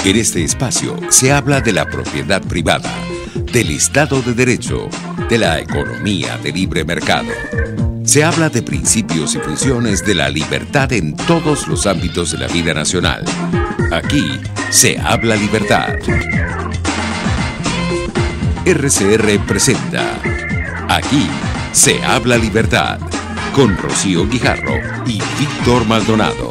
En este espacio se habla de la propiedad privada, del Estado de Derecho, de la economía de libre mercado. Se habla de principios y funciones de la libertad en todos los ámbitos de la vida nacional. Aquí se habla libertad. RCR presenta Aquí se habla libertad, con Rocío Guijarro y Víctor Maldonado.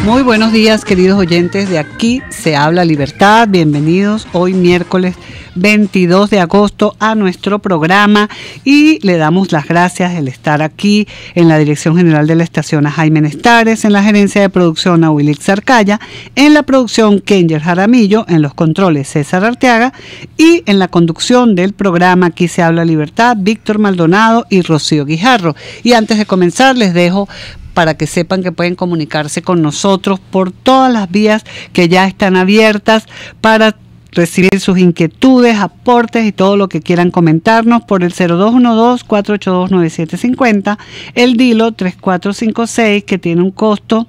Muy buenos días, queridos oyentes de Aquí se habla libertad. Bienvenidos hoy miércoles 22 de agosto a nuestro programa y le damos las gracias el estar aquí en la Dirección General de la Estación a Jaime Nestares, en la Gerencia de Producción a Wilix Arcaya, en la producción Kenger Jaramillo, en los controles César Arteaga y en la conducción del programa Aquí se habla libertad, Víctor Maldonado y Rocío Guijarro. Y antes de comenzar les dejo para que sepan que pueden comunicarse con nosotros por todas las vías que ya están abiertas para recibir sus inquietudes, aportes y todo lo que quieran comentarnos por el 0212-482-9750, el DILO 3456 que tiene un costo,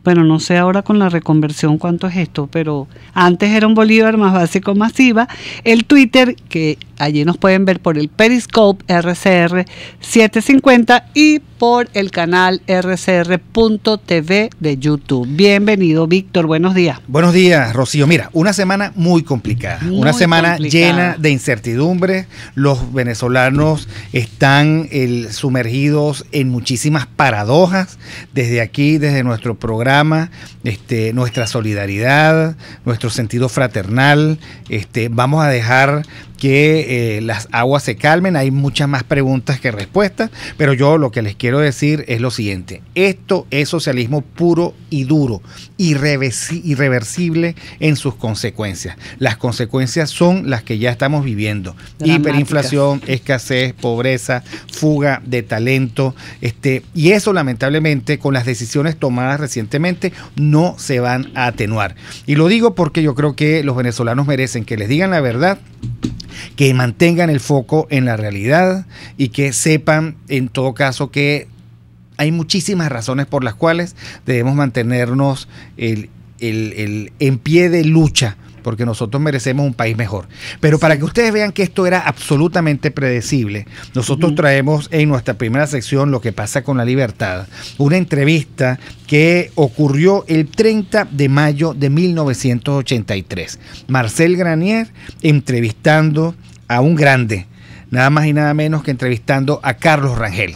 bueno, no sé ahora con la reconversión cuánto es esto, pero antes era un bolívar más básico masiva, el Twitter que allí nos pueden ver por el Periscope RCR 750 y por el canal rcr.tv de YouTube. Bienvenido, Víctor, buenos días. Buenos días, Rocío. Mira, una semana muy complicada, una semana llena de incertidumbres. Los venezolanos están sumergidos en muchísimas paradojas. Desde aquí, desde nuestro programa, nuestra solidaridad, nuestro sentido fraternal, vamos a dejar que las aguas se calmen. Hay muchas más preguntas que respuestas, pero yo lo que les quiero decir es lo siguiente: esto es socialismo puro y duro, irreversible en sus consecuencias. Las consecuencias son las que ya estamos viviendo: hiperinflación, escasez, pobreza, fuga de talento, y eso lamentablemente con las decisiones tomadas recientemente no se van a atenuar. Y lo digo porque yo creo que los venezolanos merecen que les digan la verdad, que mantengan el foco en la realidad y que sepan en todo caso que hay muchísimas razones por las cuales debemos mantenernos en pie de lucha, porque nosotros merecemos un país mejor. Pero para que ustedes vean que esto era absolutamente predecible, nosotros traemos en nuestra primera sección Lo que pasa con la libertad, una entrevista que ocurrió el 30 de mayo de 1983. Marcel Granier entrevistando a un grande, nada más y nada menos que entrevistando a Carlos Rangel.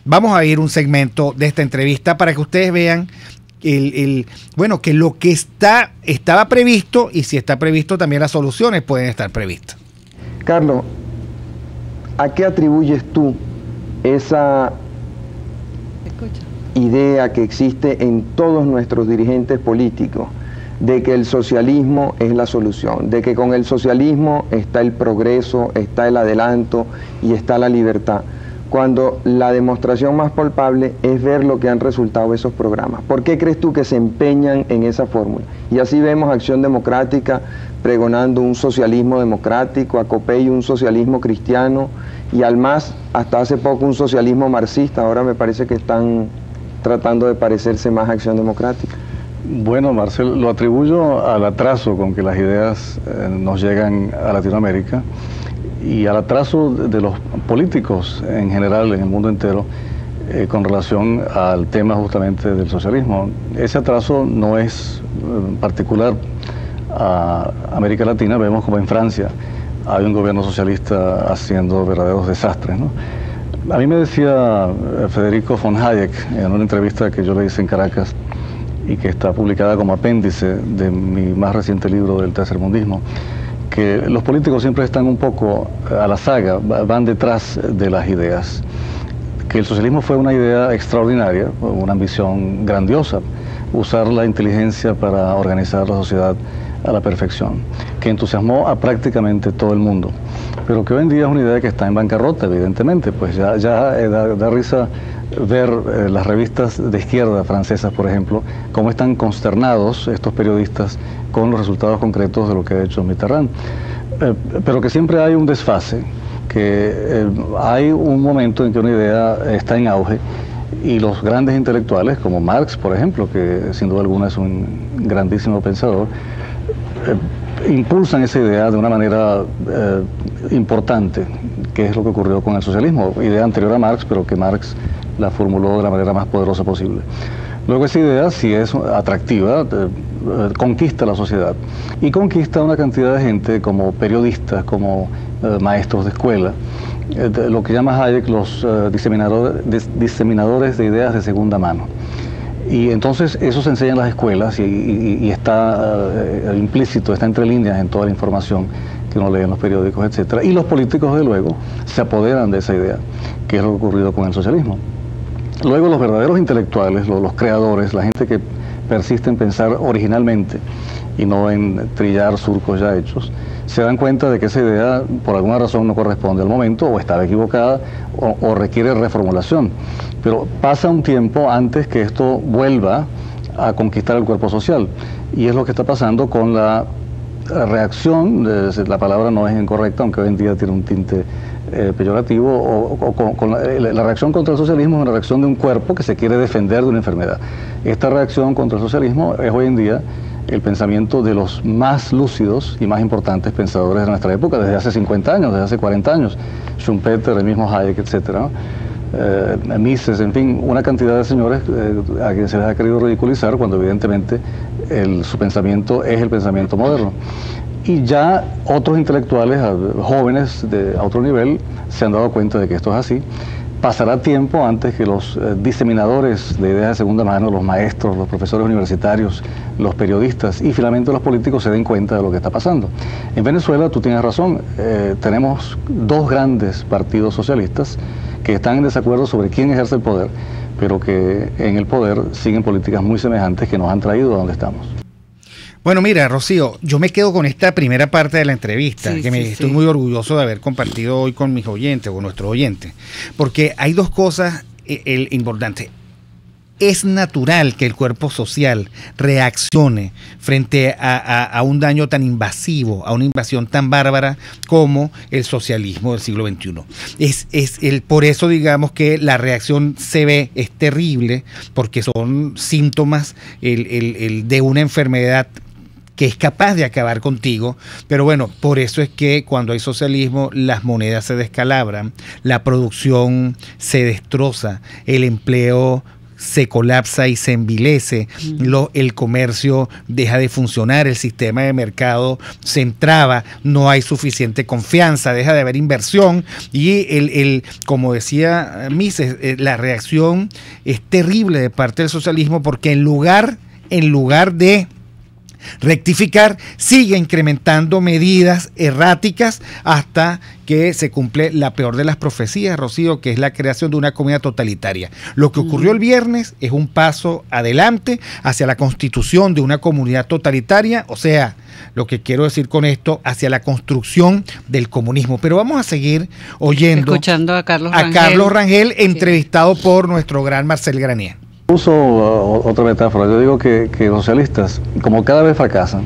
Vamos a ir un segmento de esta entrevista para que ustedes vean bueno, que lo que estaba previsto, y si está previsto también las soluciones pueden estar previstas. Carlos, ¿a qué atribuyes tú esa idea que existe en todos nuestros dirigentes políticos de que el socialismo es la solución, de que con el socialismo está el progreso, está el adelanto y está la libertad, cuando la demostración más palpable es ver lo que han resultado esos programas? ¿Por qué crees tú que se empeñan en esa fórmula? Y así vemos Acción Democrática pregonando un socialismo democrático, a Copey un socialismo cristiano y al MAS hasta hace poco un socialismo marxista. Ahora me parece que están tratando de parecerse más a Acción Democrática. Bueno, Marcel, lo atribuyo al atraso con que las ideas nos llegan a Latinoamérica y al atraso de los políticos en general en el mundo entero con relación al tema justamente del socialismo. Ese atraso no es particular a América Latina. Vemos como en Francia hay un gobierno socialista haciendo verdaderos desastres, ¿no? A mí me decía Federico von Hayek en una entrevista que yo le hice en Caracas y que está publicada como apéndice de mi más reciente libro del tercermundismo, que los políticos siempre están un poco a la saga, van detrás de las ideas. Que el socialismo fue una idea extraordinaria, una ambición grandiosa, usar la inteligencia para organizar la sociedad a la perfección, que entusiasmó a prácticamente todo el mundo, pero que hoy en día es una idea que está en bancarrota, evidentemente. Pues ya da risa ver las revistas de izquierda francesas, por ejemplo, cómo están consternados estos periodistas con los resultados concretos de lo que ha hecho Mitterrand. Pero que siempre hay un desfase que hay un momento en que una idea está en auge y los grandes intelectuales, como Marx, por ejemplo, que sin duda alguna es un grandísimo pensador, impulsan esa idea de una manera importante, que es lo que ocurrió con el socialismo, idea anterior a Marx, pero que Marx la formuló de la manera más poderosa posible. Luego esa idea, si es atractiva, conquista la sociedad y conquista una cantidad de gente como periodistas, como maestros de escuela, lo que llama Hayek los diseminadores de ideas de segunda mano. Y entonces eso se enseña en las escuelas y está implícito, está entre líneas en toda la información que uno lee en los periódicos, etcétera. Y los políticos, de luego, se apoderan de esa idea, que es lo que ha ocurrido con el socialismo. Luego los verdaderos intelectuales, los creadores, la gente que persiste en pensar originalmente y no en trillar surcos ya hechos, se dan cuenta de que esa idea por alguna razón no corresponde al momento, o estaba equivocada, o requiere reformulación. Pero pasa un tiempo antes que esto vuelva a conquistar el cuerpo social. Y es lo que está pasando con la reacción, la palabra no es incorrecta, aunque hoy en día tiene un tinte peyorativo, o con la reacción contra el socialismo es una reacción de un cuerpo que se quiere defender de una enfermedad. Esta reacción contra el socialismo es hoy en día el pensamiento de los más lúcidos y más importantes pensadores de nuestra época, desde hace 50 años, desde hace 40 años, Schumpeter, el mismo Hayek, etcétera, Mises, en fin, una cantidad de señores a quienes se les ha querido ridiculizar cuando evidentemente su pensamiento es el pensamiento moderno. Y ya otros intelectuales, jóvenes de otro nivel, se han dado cuenta de que esto es así. Pasará tiempo antes que los diseminadores de ideas de segunda mano, los maestros, los profesores universitarios, los periodistas y finalmente los políticos se den cuenta de lo que está pasando. En Venezuela, tú tienes razón, tenemos dos grandes partidos socialistas que están en desacuerdo sobre quién ejerce el poder, pero que en el poder siguen políticas muy semejantes que nos han traído a donde estamos. Bueno, mira, Rocío, yo me quedo con esta primera parte de la entrevista, estoy muy orgulloso de haber compartido hoy con mis oyentes, con nuestros oyentes, porque hay dos cosas importantes. Es natural que el cuerpo social reaccione frente a un daño tan invasivo, a una invasión tan bárbara como el socialismo del siglo XXI. Por eso digamos que la reacción se ve, es terrible, porque son síntomas de una enfermedad que es capaz de acabar contigo, pero bueno, por eso es que cuando hay socialismo las monedas se descalabran, la producción se destroza, el empleo se colapsa y se envilece, el comercio deja de funcionar, el sistema de mercado se entraba, no hay suficiente confianza, deja de haber inversión y como decía Mises, la reacción es terrible de parte del socialismo porque en lugar de rectificar, sigue incrementando medidas erráticas hasta que se cumple la peor de las profecías, Rocío, que es la creación de una comunidad totalitaria. Lo que ocurrió el viernes es un paso adelante hacia la constitución de una comunidad totalitaria, o sea, lo que quiero decir con esto, hacia la construcción del comunismo. Pero vamos a seguir escuchando a Carlos Rangel, entrevistado por nuestro gran Marcel Granier. Uso otra metáfora, yo digo que los socialistas, como cada vez fracasan,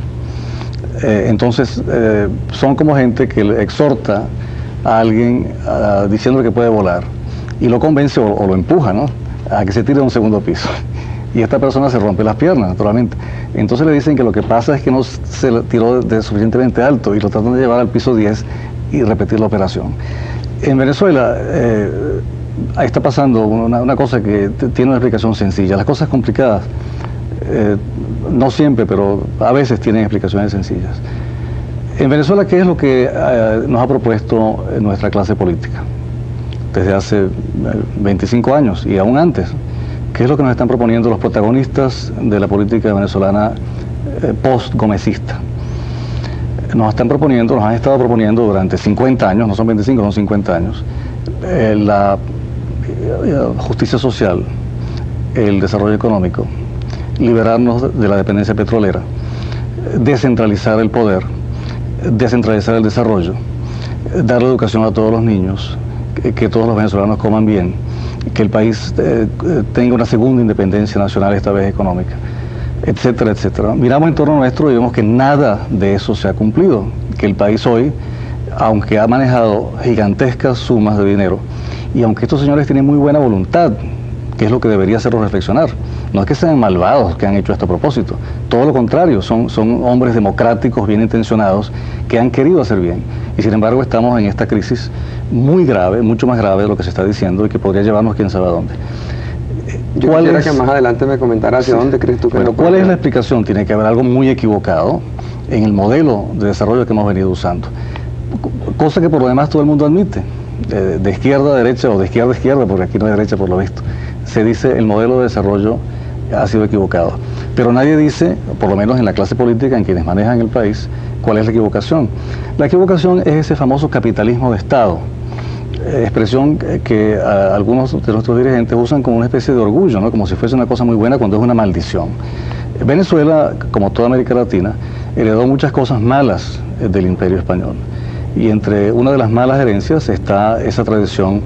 entonces son como gente que le exhorta a alguien diciéndole que puede volar y lo convence o lo empuja, ¿no?, a que se tire de un segundo piso. Y esta persona se rompe las piernas, naturalmente. Entonces le dicen que lo que pasa es que no se tiró de suficientemente alto y lo tratan de llevar al piso 10 y repetir la operación. En Venezuela ahí está pasando una cosa que tiene una explicación sencilla. Las cosas complicadas, no siempre, pero a veces tienen explicaciones sencillas. En Venezuela, ¿qué es lo que nos ha propuesto nuestra clase política? Desde hace 25 años y aún antes. ¿Qué es lo que nos están proponiendo los protagonistas de la política venezolana post-gomecista? Nos han estado proponiendo durante 50 años, no son 25, son 50 años, la justicia social, el desarrollo económico, liberarnos de la dependencia petrolera, descentralizar el poder, descentralizar el desarrollo, darle educación a todos los niños, que todos los venezolanos coman bien, que el país tenga una segunda independencia nacional, esta vez económica, etcétera, etcétera. Miramos en torno nuestro y vemos que nada de eso se ha cumplido, que el país hoy aunque ha manejado gigantescas sumas de dinero, y aunque estos señores tienen muy buena voluntad, que es lo que debería hacerlos reflexionar, no es que sean malvados que han hecho esto a propósito, todo lo contrario, son hombres democráticos, bien intencionados, que han querido hacer bien, y sin embargo estamos en esta crisis muy grave, mucho más grave de lo que se está diciendo y que podría llevarnos quién sabe a dónde. Yo quisiera que más adelante me comentara hacia dónde crees tú que bueno, ¿cuál es la explicación? Tiene que haber algo muy equivocado en el modelo de desarrollo que hemos venido usando, cosa que por lo demás todo el mundo admite, de izquierda a derecha o de izquierda a izquierda, porque aquí no hay derecha por lo visto. Se dice el modelo de desarrollo ha sido equivocado, pero nadie dice, por lo menos en la clase política, en quienes manejan el país, cuál es la equivocación. La equivocación es ese famoso capitalismo de Estado, expresión que algunos de nuestros dirigentes usan como una especie de orgullo, ¿no? Como si fuese una cosa muy buena cuando es una maldición. Venezuela, como toda América Latina, heredó muchas cosas malas del Imperio Español, y entre una de las malas herencias está esa tradición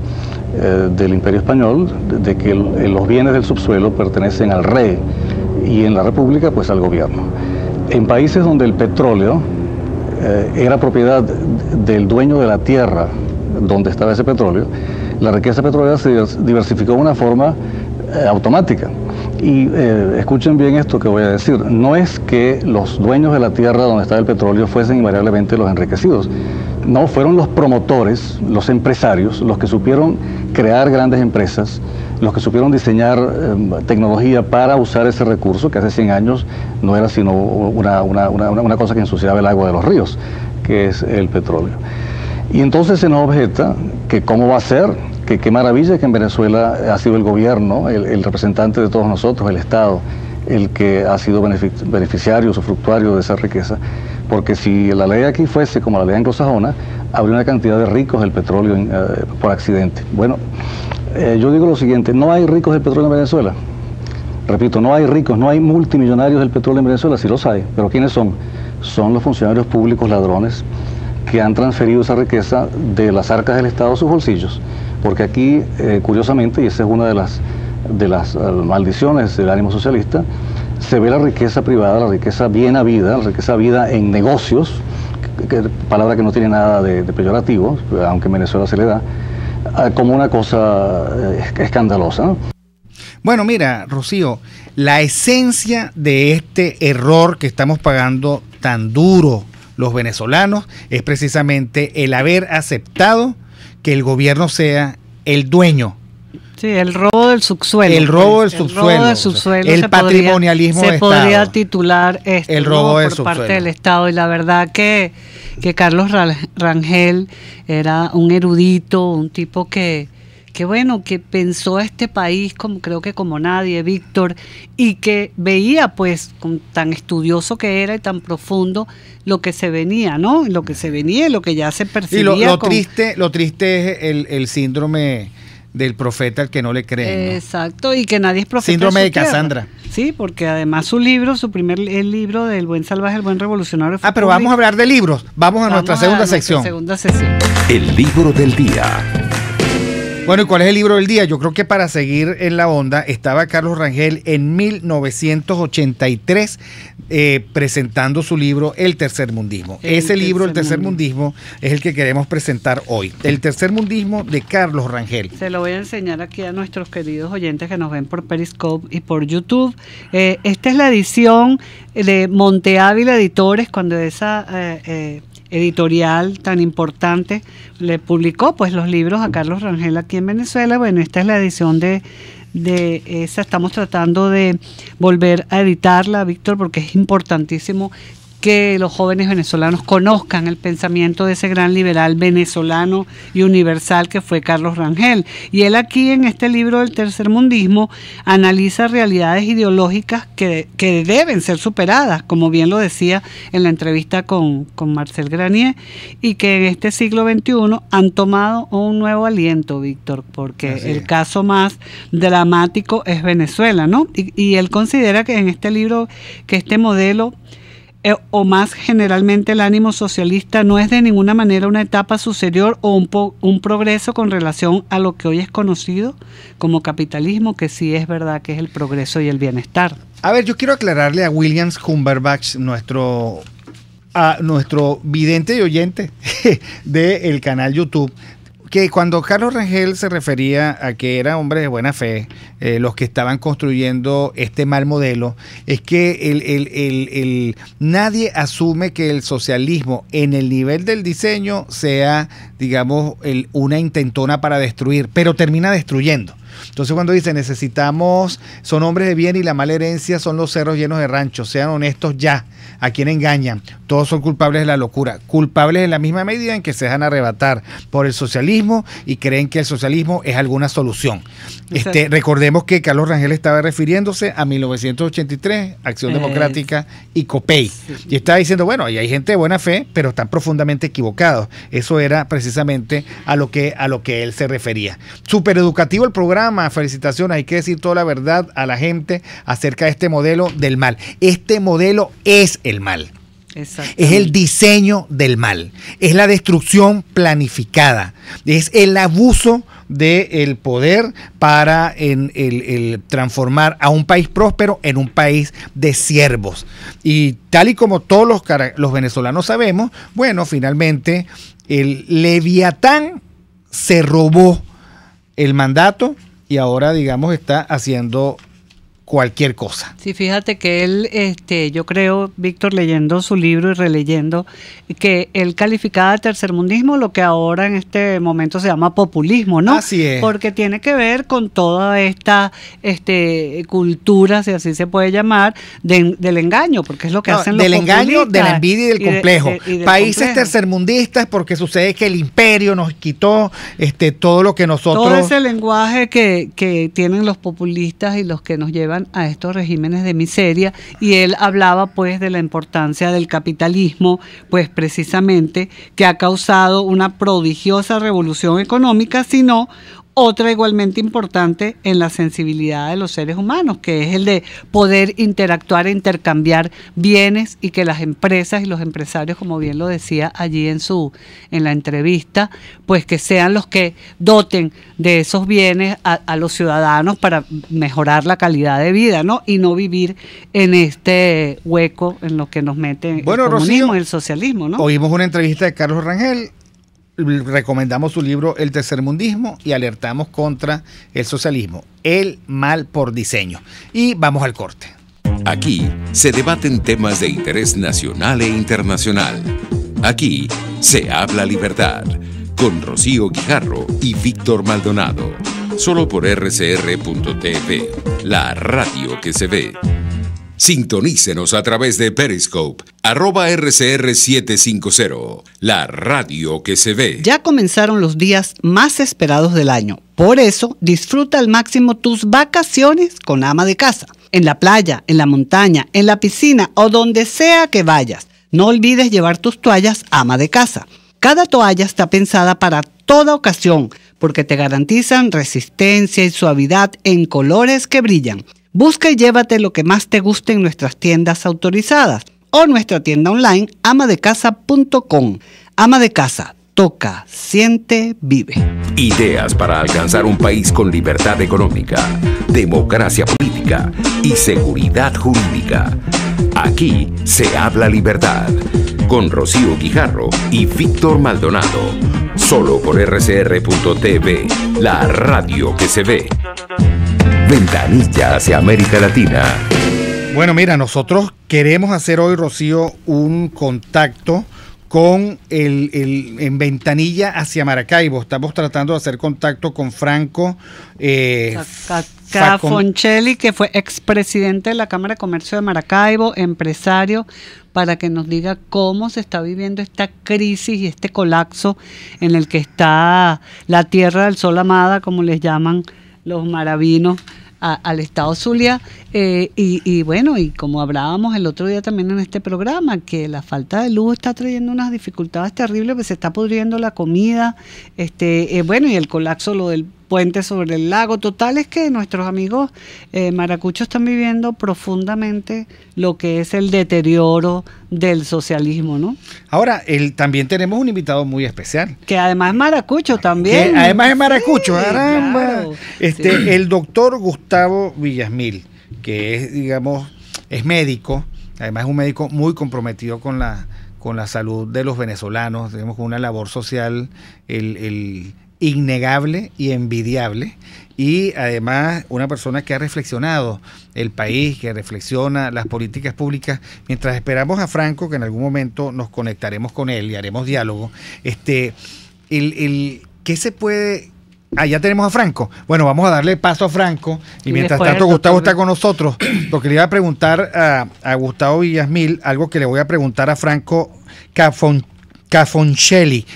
del Imperio Español, de que los bienes del subsuelo pertenecen al rey y en la República pues al gobierno. En países donde el petróleo era propiedad del dueño de la tierra donde estaba ese petróleo, la riqueza petrolera se diversificó de una forma automática. Y escuchen bien esto que voy a decir, no es que los dueños de la tierra donde estaba el petróleo fuesen invariablemente los enriquecidos, no, fueron los promotores, los empresarios, los que supieron crear grandes empresas, los que supieron diseñar tecnología para usar ese recurso que hace 100 años no era sino una cosa que ensuciaba el agua de los ríos, que es el petróleo. Y entonces se nos objeta que cómo va a ser, que qué maravilla que en Venezuela ha sido el gobierno, el representante de todos nosotros, el Estado, el que ha sido beneficiario, usufructuario de esa riqueza, porque si la ley aquí fuese como la ley anglosajona, habría una cantidad de ricos del petróleo por accidente. Bueno, yo digo lo siguiente, no hay ricos del petróleo en Venezuela. Repito, no hay ricos, no hay multimillonarios del petróleo en Venezuela, sí los hay, pero ¿quiénes son? Son los funcionarios públicos ladrones que han transferido esa riqueza de las arcas del Estado a sus bolsillos. Porque aquí, curiosamente, y esa es una de las maldiciones del ánimo socialista, se ve la riqueza privada, la riqueza bien habida, la riqueza habida en negocios, palabra que no tiene nada de peyorativo, aunque en Venezuela se le da, como una cosa escandalosa, ¿no? Bueno, mira, Rocío, la esencia de este error que estamos pagando tan duro los venezolanos es precisamente el haber aceptado que el gobierno sea el dueño. Sí, el robo del subsuelo. El robo del subsuelo. El patrimonialismo de Estado. Se podría titular esto, el robo del por subsuelo. parte del Estado. Y la verdad que Carlos Rangel era un erudito, un tipo que bueno, que pensó a este país como creo que como nadie, Víctor, y que veía pues con tan estudioso que era y tan profundo lo que se venía, ¿no? Lo que se venía y lo que ya se percibía. Y lo triste es el síndrome del profeta al que no le creen, ¿no? Exacto, y que nadie es profeta. Síndrome de Casandra. Sí, porque además su libro, el libro del buen salvaje, el buen revolucionario. Pero vamos a hablar de libros. Vamos a nuestra segunda sección. El libro del día. Bueno, ¿y cuál es el libro del día? Yo creo que para seguir en la onda estaba Carlos Rangel en 1983 presentando su libro El Tercermundismo. Ese libro, El Tercermundismo, es el que queremos presentar hoy. El Tercermundismo de Carlos Rangel. Se lo voy a enseñar aquí a nuestros queridos oyentes que nos ven por Periscope y por YouTube. Esta es la edición de Monte Ávila Editores, cuando esa editorial tan importante le publicó pues los libros a Carlos Rangel aquí en Venezuela. Bueno, esta es la edición de esa. Estamos tratando de volver a editarla, Víctor, porque es importantísimo que los jóvenes venezolanos conozcan el pensamiento de ese gran liberal venezolano y universal que fue Carlos Rangel. Y él aquí en este libro del Tercermundismo analiza realidades ideológicas que deben ser superadas, como bien lo decía en la entrevista con Marcel Granier, y que en este siglo XXI han tomado un nuevo aliento, Víctor, porque el caso más dramático es Venezuela, ¿no? Y él considera que en este libro, que este modelo o más generalmente el ánimo socialista no es de ninguna manera una etapa superior o un progreso con relación a lo que hoy es conocido como capitalismo, que sí es verdad que es el progreso y el bienestar. A ver, yo quiero aclararle a Williams Humberbatch, nuestro a nuestro vidente y oyente del canal YouTube, que cuando Carlos Rangel se refería a que eran hombres de buena fe, los que estaban construyendo este mal modelo, es que nadie asume que el socialismo en el nivel del diseño sea, digamos, una intentona para destruir, pero termina destruyendo. Entonces cuando dice son hombres de bien y la mala herencia son los cerros llenos de ranchos, sean honestos ya, a quien engañan, todos son culpables de la locura, culpables en la misma medida en que se dejan arrebatar por el socialismo y creen que el socialismo es alguna solución. Recordemos que Carlos Rangel estaba refiriéndose a 1983, Acción Democrática y COPEI, y estaba diciendo, bueno, ahí hay gente de buena fe, pero están profundamente equivocados. Eso era precisamente a lo que él se refería. Súper educativo el programa, felicitaciones, hay que decir toda la verdad a la gente acerca de este modelo del mal. Este modelo es el mal. Es el diseño del mal, es la destrucción planificada, es el abuso del poder para el transformar a un país próspero en un país de siervos. Y tal y como todos los venezolanos sabemos, bueno, finalmente el Leviatán se robó el mandato y ahora, digamos, está haciendo cualquier cosa. Sí, fíjate que él, yo creo, Víctor, leyendo su libro y releyendo, que él calificaba de tercermundismo lo que ahora en este momento se llama populismo, ¿no? Así es. Porque tiene que ver con toda esta cultura, si así se puede llamar, del engaño, porque es lo que hacen los del populistas. Del engaño, de la envidia y del complejo. Del países complejo. Tercermundistas, porque sucede que el imperio nos quitó todo lo que nosotros... Todo ese lenguaje que tienen los populistas y los que nos llevan a estos regímenes de miseria, y él hablaba pues de la importancia del capitalismo, pues precisamente que ha causado una prodigiosa revolución económica, sino otra igualmente importante en la sensibilidad de los seres humanos, que es el de poder interactuar e intercambiar bienes, y que las empresas y los empresarios, como bien lo decía allí en la entrevista, pues que sean los que doten de esos bienes a los ciudadanos para mejorar la calidad de vida, ¿no? Y no vivir en este hueco en lo que nos mete el comunismo, Rocío, y el socialismo, ¿no? Oímos una entrevista de Carlos Rangel. Recomendamos su libro El tercermundismo y alertamos contra el socialismo, el mal por diseño. Y vamos al corte. Aquí se debaten temas de interés nacional e internacional. Aquí se habla libertad, con Rocío Guijarro y Víctor Maldonado. Solo por rcr.tv, la radio que se ve. Sintonícenos a través de Periscope, @RCR750, la radio que se ve. Ya comenzaron los días más esperados del año. Por eso, disfruta al máximo tus vacaciones con ama de casa. En la playa, en la montaña, en la piscina o donde sea que vayas. No olvides llevar tus toallas ama de casa. Cada toalla está pensada para toda ocasión, porque te garantizan resistencia y suavidad en colores que brillan. Busca y llévate lo que más te guste en nuestras tiendas autorizadas o nuestra tienda online amadecasa.com. Ama de Casa, toca, siente, vive. Ideas para alcanzar un país con libertad económica, democracia política y seguridad jurídica. Aquí se habla libertad, con Rocío Guijarro y Víctor Maldonado. Solo por rcr.tv, la radio que se ve. Ventanilla hacia América Latina. Bueno, mira, nosotros queremos hacer hoy, Rocío, un contacto con en Ventanilla hacia Maracaibo. Estamos tratando de hacer contacto con Franco Cafoncelli, que fue expresidente de la Cámara de Comercio de Maracaibo, empresario, para que nos diga cómo se está viviendo esta crisis y este colapso en el que está la Tierra del Sol amada, como les llaman los maravinos, al estado Zulia, y bueno, y como hablábamos el otro día también en este programa, que la falta de luz está trayendo unas dificultades terribles, pues se está pudriendo la comida, bueno, y el colapso, lo del puente sobre el lago. Total es que nuestros amigos maracuchos están viviendo profundamente lo que es el deterioro del socialismo, ¿no? Ahora, también tenemos un invitado muy especial. Que además es maracucho también. Que además es maracucho, sí, caramba. Claro. El doctor Gustavo Villasmil, que es, digamos, es médico, además es un médico muy comprometido con la con la salud de los venezolanos. Tenemos una labor social innegable y envidiable, y además una persona que ha reflexionado el país, que reflexiona las políticas públicas. Mientras esperamos a Franco, que en algún momento nos conectaremos con él y haremos diálogo, ¿qué se puede...? Ya tenemos a Franco. Bueno, vamos a darle paso a Franco, y mientras tanto Gustavo está con nosotros, porque le iba a preguntar a Gustavo Villasmil algo que le voy a preguntar a Franco Cafoncelli.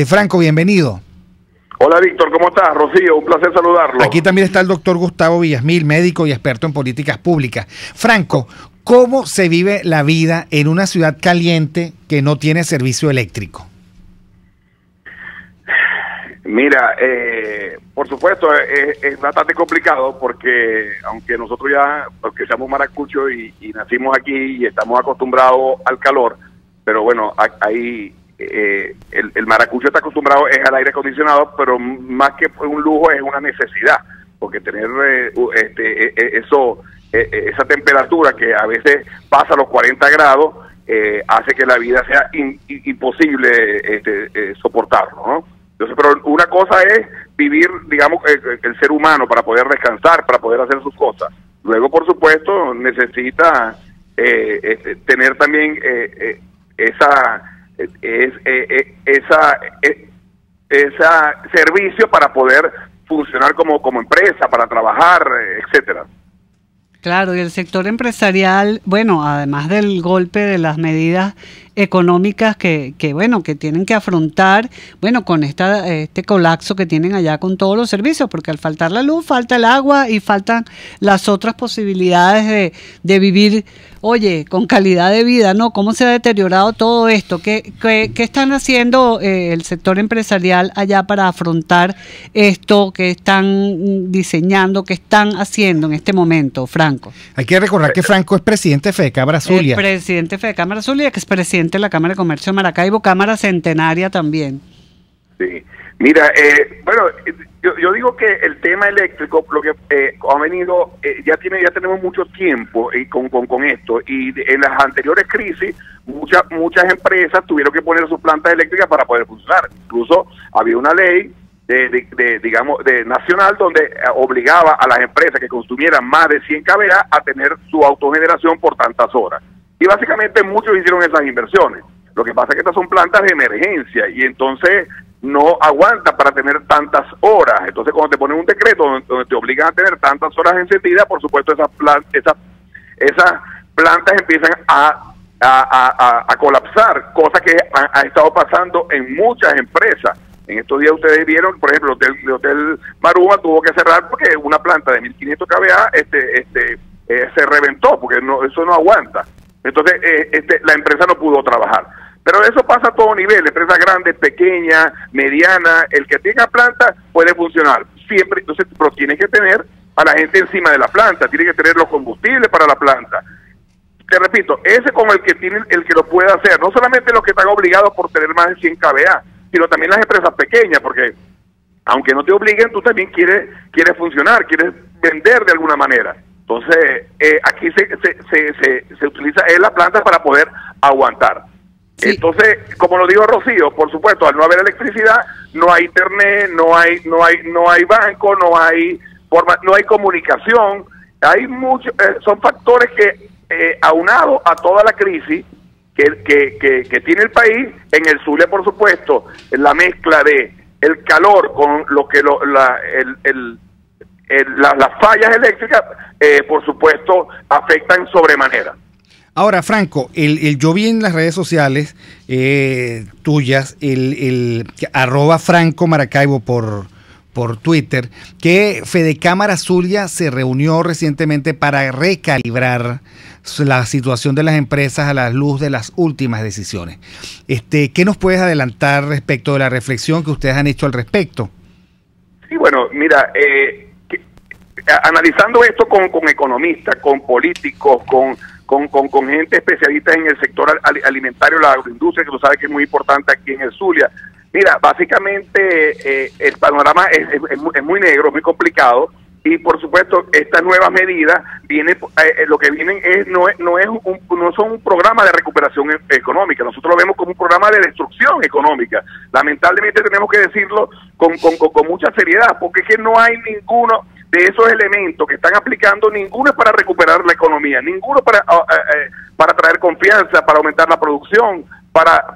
Franco, bienvenido. Hola Víctor, ¿cómo estás? Rocío, un placer saludarlo. Aquí también está el doctor Gustavo Villasmil, médico y experto en políticas públicas. Franco, ¿cómo se vive la vida en una ciudad caliente que no tiene servicio eléctrico? Mira, por supuesto es bastante complicado, porque aunque nosotros porque seamos maracuchos y nacimos aquí y estamos acostumbrados al calor, pero bueno, ahí... el maracucho está acostumbrado al aire acondicionado, pero más que un lujo es una necesidad, porque tener esa temperatura que a veces pasa los 40 grados hace que la vida sea imposible soportarlo, ¿no? Entonces, pero una cosa es vivir, digamos, el ser humano para poder descansar, para poder hacer sus cosas. Luego, por supuesto, necesita tener también esa servicio para poder funcionar como empresa, para trabajar, etcétera. Claro, y el sector empresarial, bueno, además del golpe de las medidas económicas que tienen que afrontar, bueno, con este colapso que tienen allá con todos los servicios, porque al faltar la luz, falta el agua y faltan las otras posibilidades de vivir, oye, con calidad de vida, ¿no? ¿Cómo se ha deteriorado todo esto? ¿Qué están haciendo el sector empresarial allá para afrontar esto? ¿Qué están diseñando? ¿Qué están haciendo en este momento, Franco? Hay que recordar que Franco es presidente de Fedecámara Zulia. El presidente de Fedecámara Zulia, que es presidente de la Cámara de Comercio de Maracaibo, Cámara centenaria también. Sí, mira, yo digo que el tema eléctrico, lo que ha venido, ya tenemos mucho tiempo con esto, y en las anteriores crisis muchas empresas tuvieron que poner sus plantas eléctricas para poder funcionar. Incluso había una ley digamos nacional donde obligaba a las empresas que consumieran más de 100 kVA a tener su autogeneración por tantas horas. Y básicamente muchos hicieron esas inversiones. Lo que pasa es que estas son plantas de emergencia y entonces no aguantan para tener tantas horas. Entonces cuando te ponen un decreto donde te obligan a tener tantas horas encendidas, por supuesto esas plantas empiezan a colapsar, cosa que ha estado pasando en muchas empresas. En estos días ustedes vieron, por ejemplo, el Hotel Maruma tuvo que cerrar porque una planta de 1500 kVA se reventó, porque eso no aguanta. Entonces la empresa no pudo trabajar. Pero eso pasa a todo nivel, empresas grandes, pequeñas, medianas, el que tenga planta puede funcionar. Siempre, entonces, pero tiene que tener a la gente encima de la planta, tiene que tener los combustibles para la planta. Te repito, ese como el que lo puede hacer, no solamente los que están obligados por tener más de 100 kVA, sino también las empresas pequeñas, porque aunque no te obliguen, tú también quieres funcionar, quieres vender de alguna manera. Entonces, aquí se utiliza la planta para poder aguantar. Sí. Entonces, como lo dijo Rocío, por supuesto, al no haber electricidad, no hay internet, no hay banco, no hay comunicación. Hay muchos, son factores que aunado a toda la crisis que tiene el país, en el Zulia, por supuesto, la mezcla de el calor con lo que las fallas eléctricas, por supuesto, afectan sobremanera. Ahora, Franco, yo vi en las redes sociales tuyas, el @Franco Maracaibo por Twitter, que Fedecámara Zulia se reunió recientemente para recalibrar la situación de las empresas a la luz de las últimas decisiones. ¿Qué nos puedes adelantar respecto de la reflexión que ustedes han hecho al respecto? Sí, bueno, mira, analizando esto con economistas, con políticos, con gente especialista en el sector alimentario, la agroindustria, que tú sabes que es muy importante aquí en el Zulia. Mira, básicamente el panorama es muy negro, muy complicado, y por supuesto estas nuevas medidas lo que vienen no son un programa de recuperación económica. Nosotros lo vemos como un programa de destrucción económica. Lamentablemente tenemos que decirlo con mucha seriedad, porque es que no hay ninguno de esos elementos que están aplicando, ninguno es para recuperar la economía, ninguno para traer confianza, para aumentar la producción, para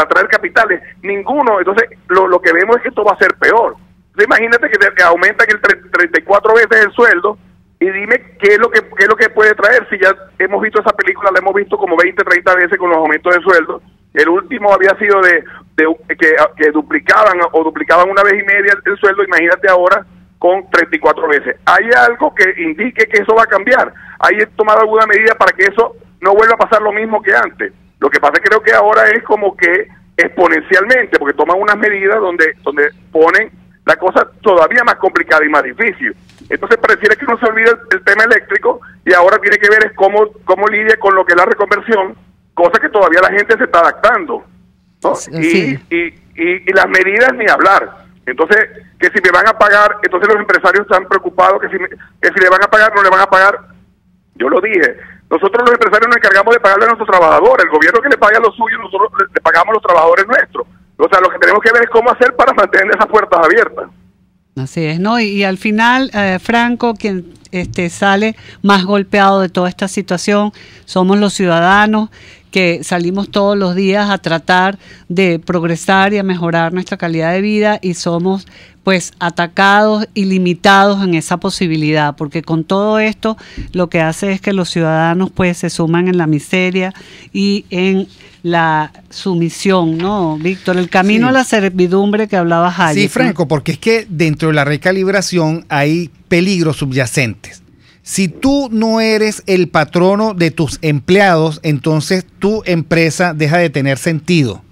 traer capitales, ninguno. Entonces lo que vemos es que esto va a ser peor. Imagínate que aumentan el 34 veces el sueldo, y dime qué es lo que puede traer. Si ya hemos visto esa película, la hemos visto como 20, 30 veces con los aumentos de sueldo. El último había sido que duplicaban una vez y media el sueldo. Imagínate ahora con 34 veces. ¿Hay algo que indique que eso va a cambiar? ¿Hay tomado alguna medida para que eso no vuelva a pasar lo mismo que antes? Lo que pasa es que creo que ahora es como que exponencialmente, porque toman unas medidas donde ponen la cosa todavía más complicada y más difícil. Entonces pareciera que uno se olvida el tema eléctrico, y ahora tiene que ver es cómo lidia con lo que es la reconversión, cosa que todavía la gente se está adaptando, ¿no? Sí. Y las medidas ni hablar. Entonces, que si me van a pagar, entonces los empresarios están preocupados que si le van a pagar, no le van a pagar. Yo lo dije, nosotros los empresarios nos encargamos de pagarle a nuestros trabajadores, el gobierno que le paga a los suyos, nosotros le pagamos a los trabajadores nuestros. O sea, lo que tenemos que ver es cómo hacer para mantener esas puertas abiertas. Así es, ¿no? Y al final, Franco, quien sale más golpeado de toda esta situación somos los ciudadanos, que salimos todos los días a tratar de progresar y a mejorar nuestra calidad de vida, y somos pues atacados y limitados en esa posibilidad, porque con todo esto lo que hace es que los ciudadanos pues se suman en la miseria y en la sumisión, ¿no, Víctor? El camino a la servidumbre que hablabas ayer. Sí, Franco, porque es que dentro de la recalibración hay peligros subyacentes. Si tú no eres el patrono de tus empleados, entonces tu empresa deja de tener sentido.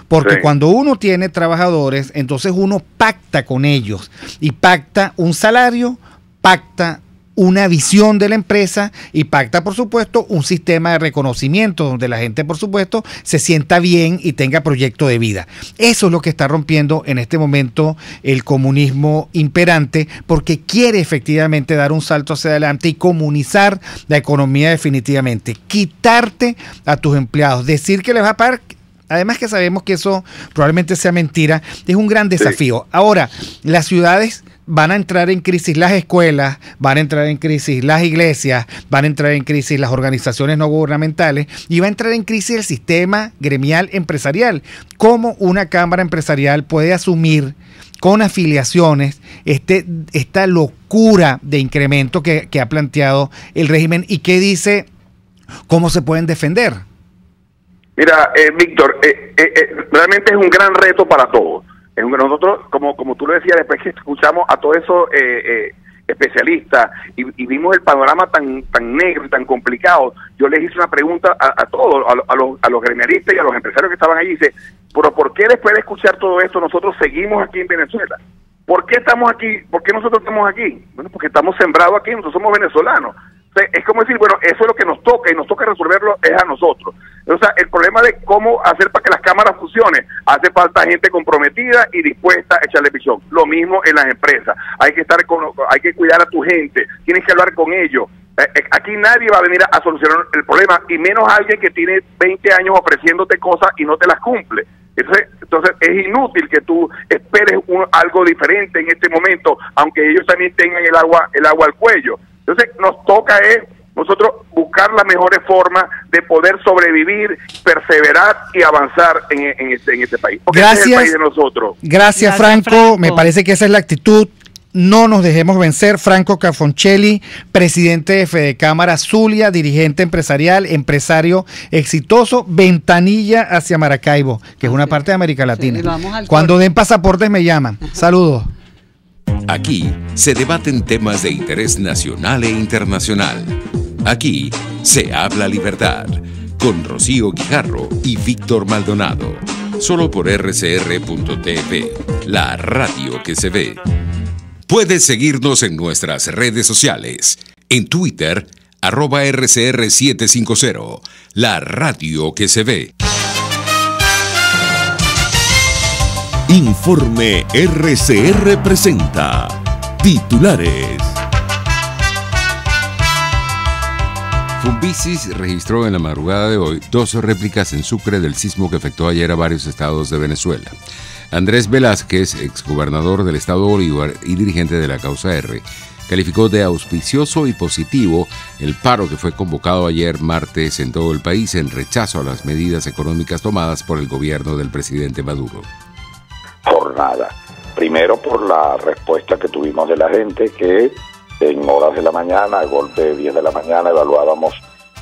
Porque cuando uno tiene trabajadores, entonces uno pacta con ellos, y pacta un salario, pacta una visión de la empresa, y pacta, por supuesto, un sistema de reconocimiento donde la gente, por supuesto, se sienta bien y tenga proyecto de vida. Eso es lo que está rompiendo en este momento el comunismo imperante, porque quiere efectivamente dar un salto hacia adelante y comunizar la economía definitivamente. Quitarte a tus empleados, decir que les va a pagar. Además que sabemos que eso probablemente sea mentira, es un gran desafío. Ahora, las ciudades van a entrar en crisis, las escuelas, van a entrar en crisis las iglesias, van a entrar en crisis las organizaciones no gubernamentales, y va a entrar en crisis el sistema gremial empresarial. ¿Cómo una cámara empresarial puede asumir con afiliaciones esta locura de incremento que ha planteado el régimen, y qué dice, cómo se pueden defender? Mira, Víctor, realmente es un gran reto para todos. Nosotros, como tú lo decías, después que escuchamos a todos esos especialistas y vimos el panorama tan negro y tan complicado, yo les hice una pregunta a todos, a los gremialistas y a los empresarios que estaban allí. Dice, ¿pero por qué después de escuchar todo esto nosotros seguimos aquí en Venezuela? ¿Por qué estamos aquí? ¿Por qué nosotros estamos aquí? Bueno, porque estamos sembrados aquí, nosotros somos venezolanos. O sea, es como decir, bueno, eso es lo que nos toca y nos toca resolverlo es a nosotros. O sea, el problema de cómo hacer para que las cámaras funcionen, hace falta gente comprometida y dispuesta a echarle visión. Lo mismo en las empresas. Hay que cuidar a tu gente, tienes que hablar con ellos. Aquí nadie va a venir a solucionar el problema, y menos alguien que tiene 20 años ofreciéndote cosas y no te las cumple. Entonces es inútil que tú esperes algo diferente en este momento, aunque ellos también tengan el agua al cuello. Entonces nos toca nosotros buscar las mejores formas de poder sobrevivir, perseverar y avanzar en este país. Porque gracias, este es el país de nosotros. Gracias, Franco. Me parece que esa es la actitud. No nos dejemos vencer. Franco Cafoncelli, presidente de Fedecámara Zulia, dirigente empresarial, empresario exitoso, ventanilla hacia Maracaibo, que es una parte de América Latina. Sí, cuando den pasaportes me llaman. Saludos. Aquí se debaten temas de interés nacional e internacional. Aquí se habla libertad, con Rocío Guijarro y Víctor Maldonado. Solo por rcr.tv, la radio que se ve. Puedes seguirnos en nuestras redes sociales. En Twitter, @RCR750, la radio que se ve. Informe RCR presenta titulares. Fumbisis registró en la madrugada de hoy 2 réplicas en Sucre del sismo que afectó ayer a varios estados de Venezuela. Andrés Velázquez, exgobernador del estado Bolívar y dirigente de la Causa R, calificó de auspicioso y positivo el paro que fue convocado ayer martes en todo el país en rechazo a las medidas económicas tomadas por el gobierno del presidente Maduro. Jornada. Primero por la respuesta que tuvimos de la gente, que en horas de la mañana, a golpe de 10 de la mañana, evaluábamos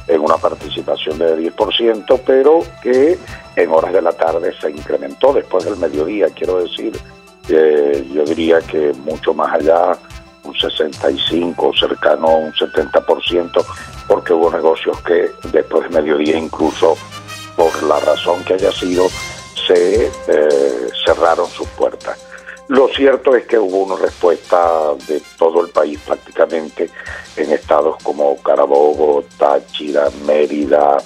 en una participación de 10%, pero que en horas de la tarde se incrementó después del mediodía. Quiero decir, yo diría que mucho más allá, un 65, cercano a un 70%, porque hubo negocios que después del mediodía, incluso por la razón que haya sido, se cerraron sus puertas. Lo cierto es que hubo una respuesta de todo el país prácticamente, en estados como Carabobo, Táchira, Mérida,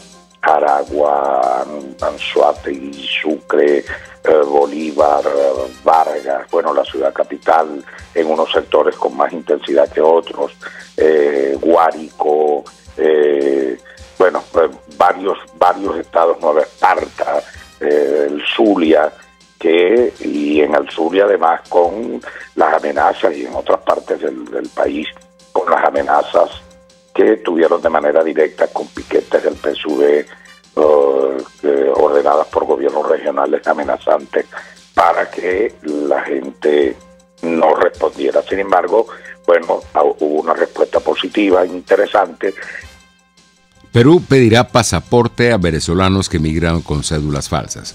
Aragua, Anzoátegui, Sucre, Bolívar, Vargas, bueno, la ciudad capital, en unos sectores con más intensidad que otros, Guárico, varios estados, Nueva Esparta, el Zulia, y en el Zulia además con las amenazas, y en otras partes del país con las amenazas que tuvieron de manera directa con piquetes del PSUV ordenadas por gobiernos regionales amenazantes para que la gente no respondiera. Sin embargo, bueno, hubo una respuesta positiva, interesante. Perú pedirá pasaporte a venezolanos que migran con cédulas falsas.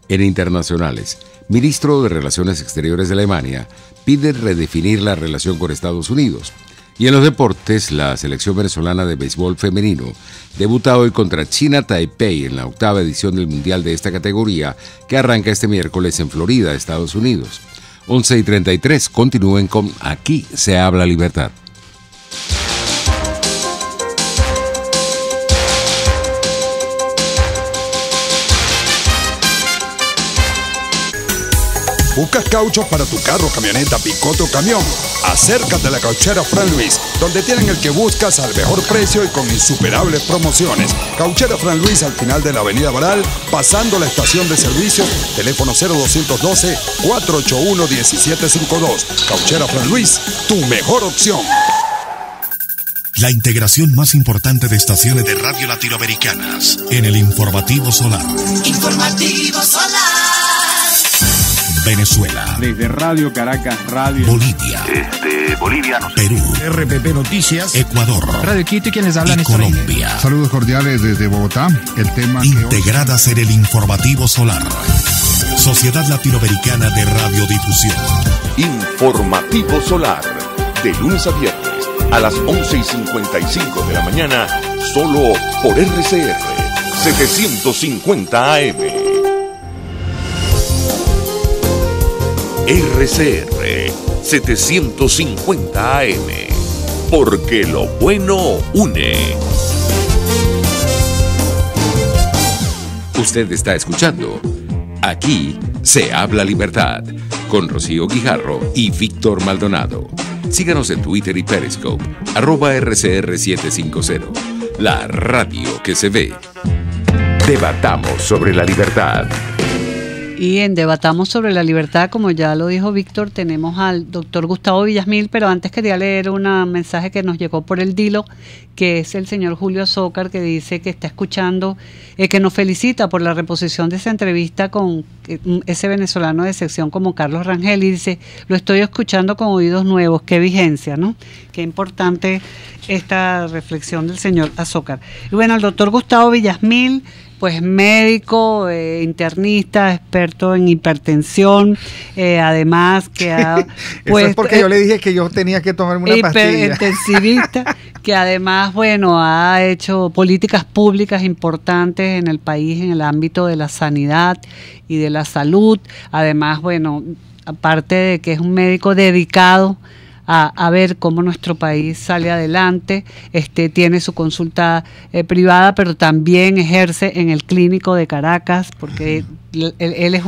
En internacionales, ministro de Relaciones Exteriores de Alemania pide redefinir la relación con Estados Unidos. Y en los deportes, la selección venezolana de béisbol femenino debuta hoy contra China Taipei en la 8ª edición del Mundial de esta categoría, que arranca este miércoles en Florida, Estados Unidos. 11:33, continúen con Aquí se habla libertad. ¿Buscas cauchos para tu carro, camioneta, picote o camión? Acércate a la Cauchera Fran Luis, donde tienen el que buscas al mejor precio y con insuperables promociones. Cauchera Fran Luis, al final de la avenida Baral, pasando la estación de servicio, teléfono 0212-481-1752. Cauchera Fran Luis, tu mejor opción. La integración más importante de estaciones de radio latinoamericanas en el Informativo Solar. Informativo Solar. Venezuela. Desde Radio Caracas, Radio Bolivia. Bolivia, no sé. Perú. RPP Noticias. Ecuador. Radio Quito y quienes hablan y Colombia. Saludos cordiales desde Bogotá. El tema integradas en el Informativo Solar. Sociedad Latinoamericana de Radiodifusión. Informativo Solar. De lunes a viernes a las 11:55 de la mañana, solo por RCR 750 AM. RCR 750 AM, porque lo bueno une. Usted está escuchando Aquí se habla libertad, con Rocío Guijarro y Víctor Maldonado. Síganos en Twitter y Periscope, @RCR750, la radio que se ve. Debatamos sobre la libertad. Y en Debatamos sobre la libertad, como ya lo dijo Víctor, tenemos al doctor Gustavo Villasmil, pero antes quería leer un mensaje que nos llegó por el Dilo, que es el señor Julio Azócar, que dice que está escuchando, que nos felicita por la reposición de esa entrevista con ese venezolano de sección como Carlos Rangel, y dice, lo estoy escuchando con oídos nuevos, qué vigencia, ¿no? Qué importante esta reflexión del señor Azócar. Y bueno, el doctor Gustavo Villasmil, pues médico, internista, experto en hipertensión, además que ha... Pues, eso es porque yo le dije que yo tenía que tomarme una pastilla. Hiperintensivista, que además, bueno, ha hecho políticas públicas importantes en el país en el ámbito de la sanidad y de la salud. Además, bueno, aparte de que es un médico dedicado a ver cómo nuestro país sale adelante, tiene su consulta privada, pero también ejerce en el Clínico de Caracas, porque Él es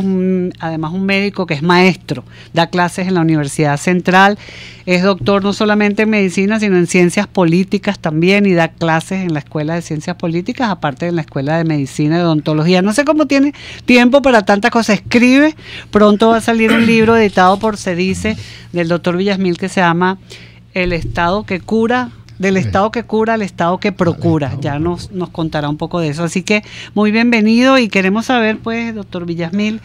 además un médico que es maestro, da clases en la Universidad Central, es doctor no solamente en medicina, sino en ciencias políticas también, y da clases en la Escuela de Ciencias Políticas, aparte de la Escuela de Medicina y Odontología. No sé cómo tiene tiempo para tantas cosas. Escribe, pronto va a salir un libro editado por CEDICE del doctor Villasmil que se llama El Estado que cura, del Estado que cura al Estado que procura. Ya nos contará un poco de eso. Así que muy bienvenido, y queremos saber, pues, doctor Villasmil,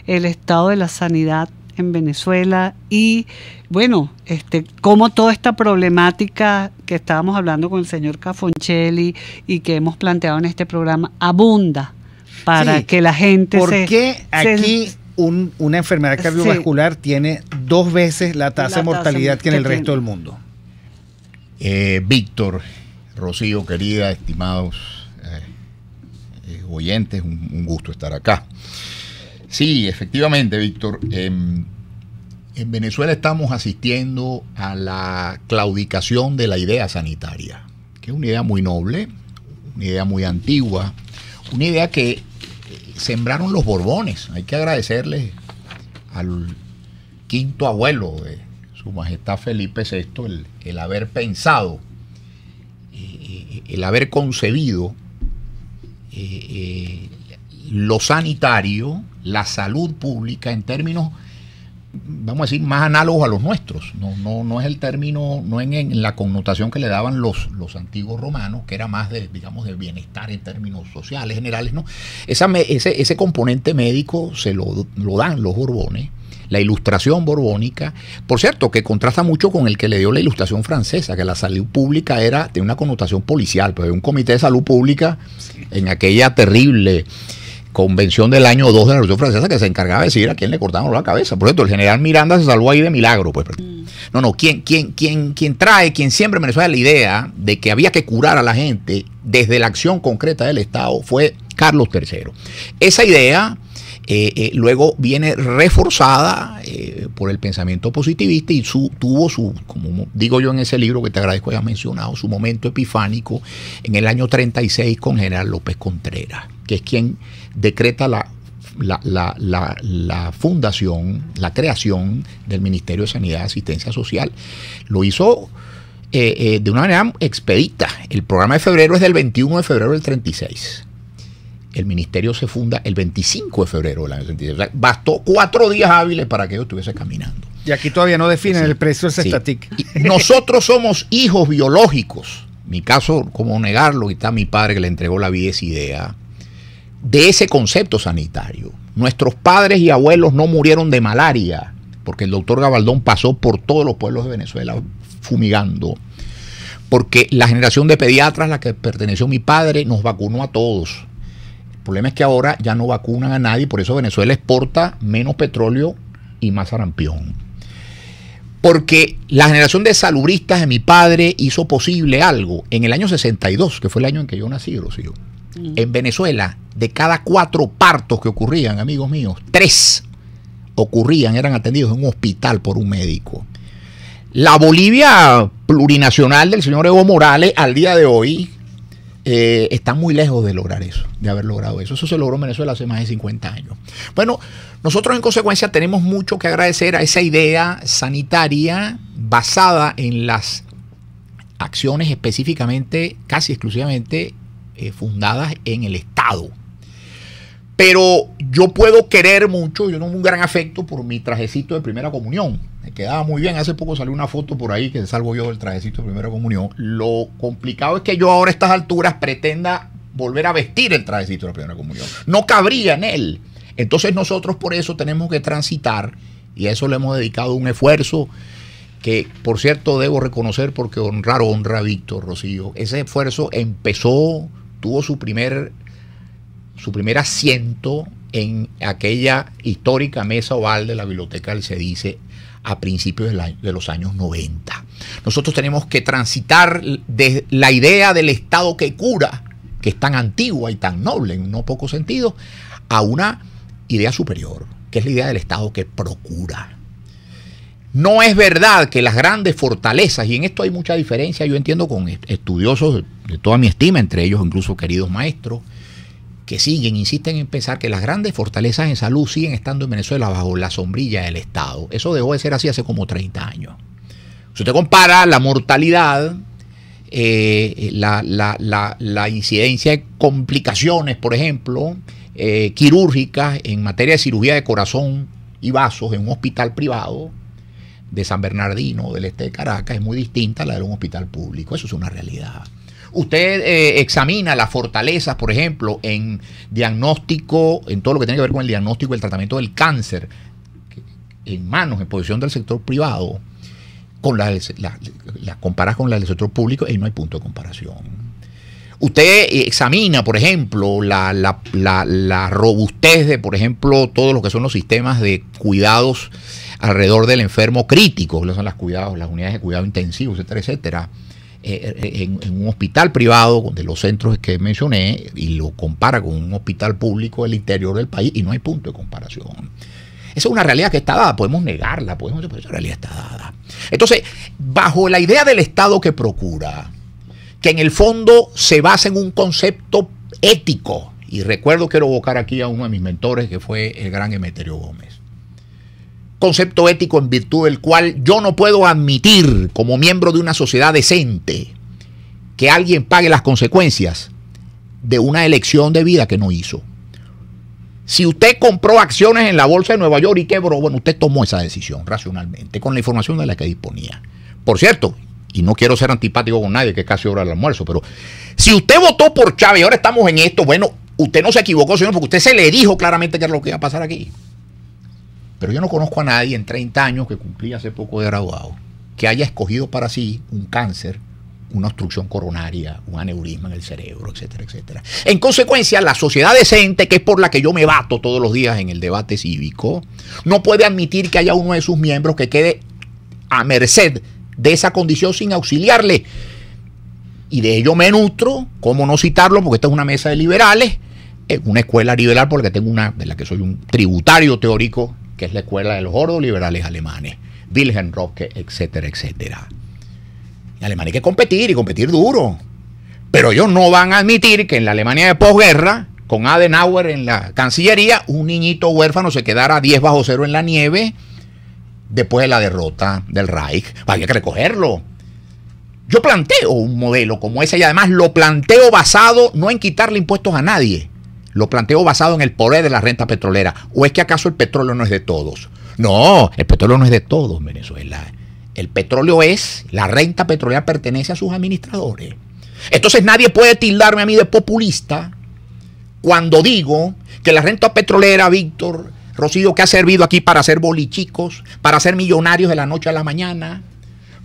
el estado de la sanidad en Venezuela y, bueno, cómo toda esta problemática que estábamos hablando con el señor Cafoncelli y que hemos planteado en este programa abunda para que la gente ¿Por qué aquí una enfermedad cardiovascular tiene 2 veces la tasa de mortalidad que en el resto del mundo? Víctor, Rocío, querida, estimados oyentes, un gusto estar acá. Sí, efectivamente, Víctor, en Venezuela estamos asistiendo a la claudicación de la idea sanitaria, que es una idea muy noble, una idea muy antigua, una idea que sembraron los Borbones. Hay que agradecerle al quinto abuelo de Su Majestad Felipe VI el haber pensado, el haber concebido lo sanitario, la salud pública en términos, vamos a decir, más análogos a los nuestros. No es el término, no en la connotación que le daban los antiguos romanos, que era más de, digamos, de bienestar en términos sociales, generales, ¿no? Ese componente médico se lo dan los Borbones. La ilustración borbónica, por cierto, que contrasta mucho con el que le dio la ilustración francesa, que la salud pública tenía una connotación policial, pero había un comité de salud pública en aquella terrible convención del año 2 de la Revolución Francesa que se encargaba de decir a quién le cortaban la cabeza. Por cierto, el general Miranda se salvó ahí de milagro. Pues. Quien siembra en Venezuela la idea de que había que curar a la gente desde la acción concreta del Estado fue Carlos III. Esa idea luego viene reforzada por el pensamiento positivista y tuvo su, como digo yo en ese libro que te agradezco hayas mencionado, su momento epifánico en el año 36 con General López Contreras, que es quien decreta la fundación, la creación del Ministerio de Sanidad y Asistencia Social. Lo hizo de una manera expedita. El programa de febrero es del 21 de febrero del 36. El ministerio se funda el 25 de febrero del año 36. O sea, bastó 4 días hábiles para que yo estuviese caminando. Y aquí todavía no definen el precio del Cestatic. Nosotros somos hijos biológicos. Mi caso, ¿cómo negarlo? Y está mi padre que le entregó la vida esa idea de ese concepto sanitario. Nuestros padres y abuelos no murieron de malaria, porque el doctor Gabaldón pasó por todos los pueblos de Venezuela fumigando. Porque la generación de pediatras a la que perteneció mi padre nos vacunó a todos. El problema es que ahora ya no vacunan a nadie, por eso Venezuela exporta menos petróleo y más sarampión. Porque la generación de salubristas de mi padre hizo posible algo. En el año 62, que fue el año en que yo nací, Rocío, en Venezuela, de cada 4 partos que ocurrían, amigos míos, 3 eran atendidos en un hospital por un médico. La Bolivia plurinacional del señor Evo Morales, al día de hoy, está muy lejos de lograr eso, de haber logrado eso. Eso se logró en Venezuela hace más de 50 años. Bueno, nosotros en consecuencia tenemos mucho que agradecer a esa idea sanitaria basada en las acciones específicamente, casi exclusivamente, fundadas en el Estado. Pero yo puedo querer mucho, yo tengo un gran afecto por mi trajecito de primera comunión. Me quedaba muy bien. Hace poco salió una foto por ahí que salvo yo del trajecito de primera comunión. Lo complicado es que yo ahora a estas alturas pretenda volver a vestir el trajecito de primera comunión. No cabría en él. Entonces nosotros por eso tenemos que transitar, y a eso le hemos dedicado un esfuerzo que, por cierto, debo reconocer porque honra Víctor, Rocío. Ese esfuerzo tuvo su primer asiento en aquella histórica mesa oval de la biblioteca del CEDICE a principios de los años 90. Nosotros tenemos que transitar de la idea del Estado que cura, que es tan antigua y tan noble en no poco sentido, a una idea superior, que es la idea del Estado que procura. No es verdad que las grandes fortalezas, y en esto hay mucha diferencia, yo entiendo con estudiosos de toda mi estima, entre ellos incluso queridos maestros, que insisten en pensar que las grandes fortalezas en salud siguen estando en Venezuela bajo la sombrilla del Estado. Eso dejó de ser así hace como 30 años. Si usted compara la mortalidad, la incidencia de complicaciones, por ejemplo, quirúrgicas en materia de cirugía de corazón y vasos en un hospital privado de San Bernardino, del este de Caracas, es muy distinta a la de un hospital público. Eso es una realidad. Usted examina las fortalezas, por ejemplo, en diagnóstico, en todo lo que tiene que ver con el diagnóstico y el tratamiento del cáncer, en posición del sector privado, la comparas con la del sector público y no hay punto de comparación. Usted examina, por ejemplo, la robustez de, por ejemplo, todo lo que son los sistemas de cuidados alrededor del enfermo crítico, que son las unidades de cuidado intensivo, etcétera, etcétera, en un hospital privado de los centros que mencioné y lo compara con un hospital público del interior del país y no hay punto de comparación. Esa es una realidad que está dada, podemos negarla, pero esa realidad está dada. Entonces, bajo la idea del Estado que procura, que en el fondo se basa en un concepto ético, y quiero evocar aquí a uno de mis mentores, que fue el gran Emeterio Gómez. Concepto ético en virtud del cual yo no puedo admitir, como miembro de una sociedad decente, que alguien pague las consecuencias de una elección de vida que no hizo. Si usted compró acciones en la bolsa de Nueva York y quebró, bueno, usted tomó esa decisión racionalmente, con la información de la que disponía. Por cierto, y no quiero ser antipático con nadie, que es casi hora del almuerzo, pero si usted votó por Chávez y ahora estamos en esto, bueno, usted no se equivocó, señor, porque usted se le dijo claramente qué era lo que iba a pasar aquí. Pero yo no conozco a nadie en 30 años, que cumplí hace poco de graduado, que haya escogido para sí un cáncer, una obstrucción coronaria, un aneurisma en el cerebro, etcétera, etcétera. En consecuencia, la sociedad decente, que es por la que yo me bato todos los días en el debate cívico, no puede admitir que haya uno de sus miembros que quede a merced de esa condición sin auxiliarle. Y de ello me nutro, ¿cómo no citarlo? Porque esta es una mesa de liberales, es una escuela liberal porque tengo una de la que soy un tributario teórico, que es la escuela de los gordos liberales alemanes, Wilhelm Röpke, etcétera, etcétera. En Alemania hay que competir y competir duro. Pero ellos no van a admitir que en la Alemania de posguerra, con Adenauer en la Cancillería, un niñito huérfano se quedara 10 bajo cero en la nieve después de la derrota del Reich. Había que recogerlo. Yo planteo un modelo como ese y además lo planteo basado no en quitarle impuestos a nadie. Lo planteo basado en el poder de la renta petrolera. ¿O es que acaso el petróleo no es de todos? No, el petróleo no es de todos en Venezuela. El petróleo la renta petrolera pertenece a sus administradores. Entonces nadie puede tildarme a mí de populista cuando digo que la renta petrolera, Víctor, Rocío, que ha servido aquí para hacer bolichicos, para ser millonarios de la noche a la mañana,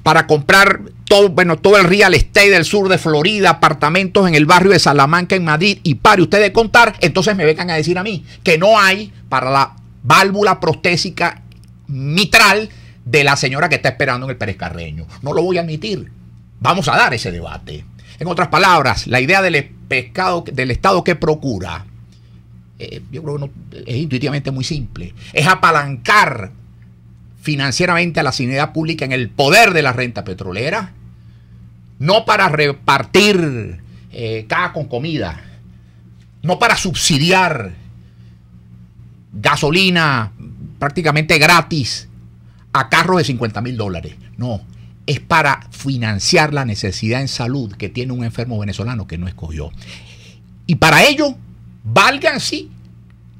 para comprar todo el real estate del sur de Florida, apartamentos en el barrio de Salamanca en Madrid, y pare usted de contar, entonces me vengan a decir a mí que no hay para la válvula prostésica mitral de la señora que está esperando en el Pérez Carreño. No lo voy a admitir. Vamos a dar ese debate. En otras palabras, la idea del Estado que procura, yo creo que es intuitivamente muy simple. Es apalancar financieramente a la sanidad pública en el poder de la renta petrolera, no para repartir caja con comida, no para subsidiar gasolina prácticamente gratis a carros de $50,000. No, es para financiar la necesidad en salud que tiene un enfermo venezolano que no escogió. Y para ello, valgan sí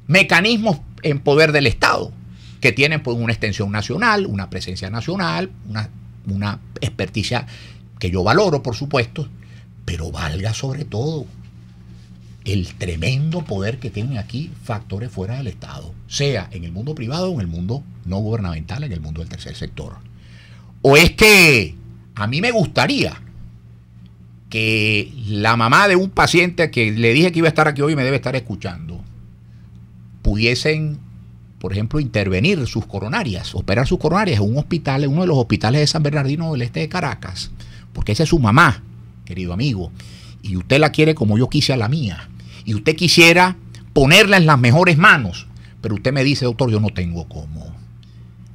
mecanismos en poder del Estado, que tienen pues una extensión nacional, una presencia nacional, una experticia que yo valoro, por supuesto, pero valga sobre todo el tremendo poder que tienen aquí factores fuera del Estado, sea en el mundo privado o en el mundo no gubernamental, en el mundo del tercer sector. O es que a mí me gustaría que la mamá de un paciente que le dije que iba a estar aquí hoy y me debe estar escuchando, pudiesen, por ejemplo, intervenir sus coronarias, operar sus coronarias en un hospital, en uno de los hospitales de San Bernardino del este de Caracas, porque esa es su mamá, querido amigo, y usted la quiere como yo quise a la mía, y usted quisiera ponerla en las mejores manos, pero usted me dice, doctor, yo no tengo cómo.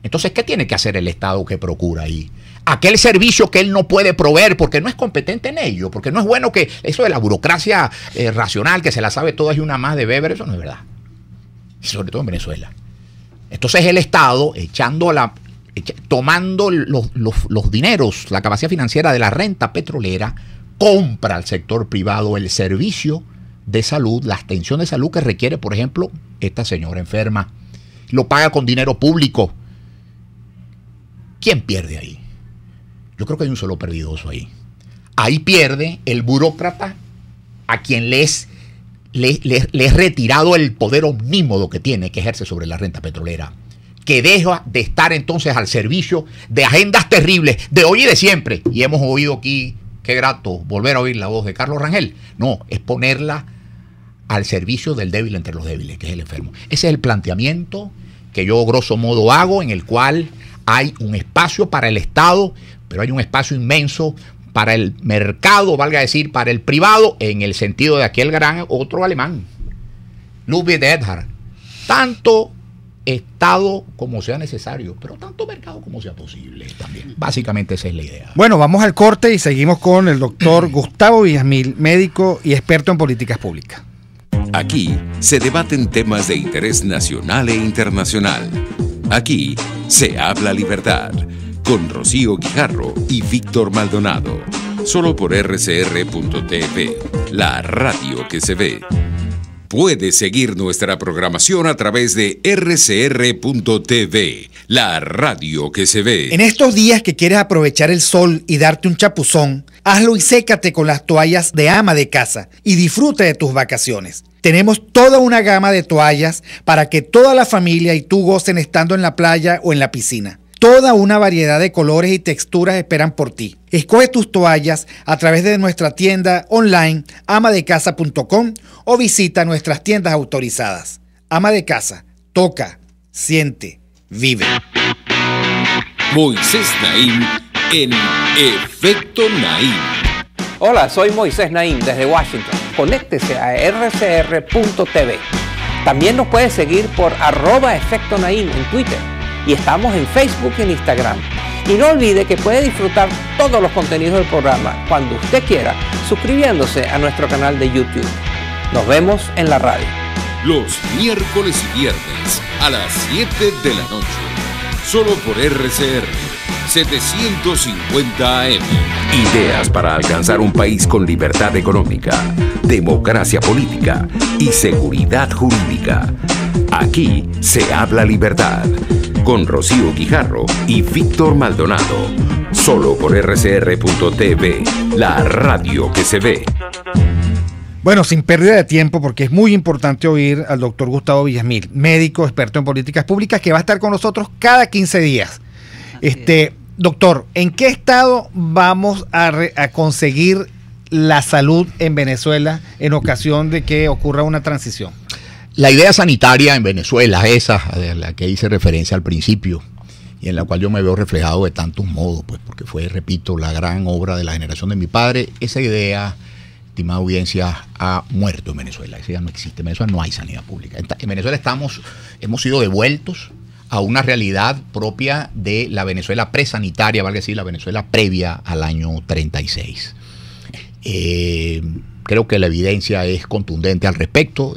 Entonces, ¿qué tiene que hacer el Estado que procura ahí? aquel servicio que él no puede proveer porque no es competente en ello, porque no es bueno que eso de la burocracia racional, que se la sabe toda y una más de Weber, eso no es verdad. Y sobre todo en Venezuela. Entonces el Estado, tomando los dineros, la capacidad financiera de la renta petrolera, compra al sector privado el servicio de salud, la atención de salud que requiere, por ejemplo, esta señora enferma. Lo paga con dinero público. ¿Quién pierde ahí? Yo creo que hay un solo perdidoso ahí. Ahí pierde el burócrata a quien le es retirado el poder omnímodo que tiene, que ejerce sobre la renta petrolera, que deja de estar entonces al servicio de agendas terribles de hoy y de siempre. Y hemos oído aquí, qué grato volver a oír la voz de Carlos Rangel. No, es ponerla al servicio del débil entre los débiles, que es el enfermo. Ese es el planteamiento que yo grosso modo hago, en el cual hay un espacio para el Estado, pero hay un espacio inmenso para el mercado, valga decir, para el privado, en el sentido de aquel gran otro alemán, Ludwig Erhard. Tanto Estado como sea necesario, pero tanto mercado como sea posible también. Básicamente esa es la idea. Bueno, vamos al corte y seguimos con el doctor Gustavo Villasmil, médico y experto en políticas públicas. Aquí se debaten temas de interés nacional e internacional. Aquí se habla libertad, con Rocío Guijarro y Víctor Maldonado. Solo por rcr.tv, la radio que se ve. Puedes seguir nuestra programación a través de rcr.tv, la radio que se ve. En estos días que quieres aprovechar el sol y darte un chapuzón, hazlo y sécate con las toallas de ama de casa y disfruta de tus vacaciones. Tenemos toda una gama de toallas para que toda la familia y tú gocen estando en la playa o en la piscina. Toda una variedad de colores y texturas esperan por ti. Escoge tus toallas a través de nuestra tienda online amadecasa.com o visita nuestras tiendas autorizadas. Ama de Casa, toca, siente, vive. Moisés Naim en Efecto Naim. Hola, soy Moisés Naim desde Washington. Conéctese a rcr.tv. También nos puede seguir por @Efecto Naim en Twitter. Y estamos en Facebook y en Instagram. Y no olvide que puede disfrutar todos los contenidos del programa cuando usted quiera, suscribiéndose a nuestro canal de YouTube. Nos vemos en la radio. Los miércoles y viernes a las 7 de la noche. Solo por RCR 750 AM. Ideas para alcanzar un país con libertad económica, democracia política y seguridad jurídica. Aquí se habla libertad. Con Rocío Guijarro y Víctor Maldonado. Solo por rcr.tv, la radio que se ve. Bueno, sin pérdida de tiempo, porque es muy importante oír al doctor Gustavo Villasmil, médico experto en políticas públicas, que va a estar con nosotros cada 15 días. Doctor, ¿en qué estado vamos a conseguir la salud en Venezuela en ocasión de que ocurra una transición? La idea sanitaria en Venezuela, esa a la que hice referencia al principio y en la cual yo me veo reflejado de tantos modos, pues porque fue, repito, la gran obra de la generación de mi padre, esa idea, estimada audiencia, ha muerto en Venezuela. Esa idea no existe. En Venezuela no hay sanidad pública. En Venezuela hemos sido devueltos a una realidad propia de la Venezuela presanitaria, vale decir, la Venezuela previa al año 36. Creo que la evidencia es contundente al respecto.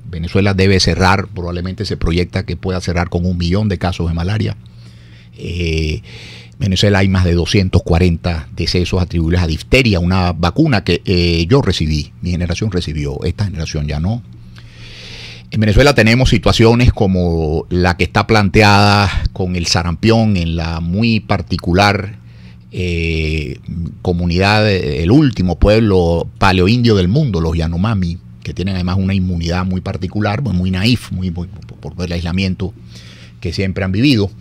Venezuela debe cerrar, probablemente se proyecta que pueda cerrar con 1 millón de casos de malaria. En Venezuela hay más de 240 decesos atribuibles a difteria, una vacuna que yo recibí, mi generación recibió, esta generación ya no. En Venezuela tenemos situaciones como la que está planteada con el sarampión en la muy particular comunidad, el último pueblo paleoindio del mundo, los Yanomami, que tienen además una inmunidad muy particular, muy naif, muy por el aislamiento que siempre han vivido,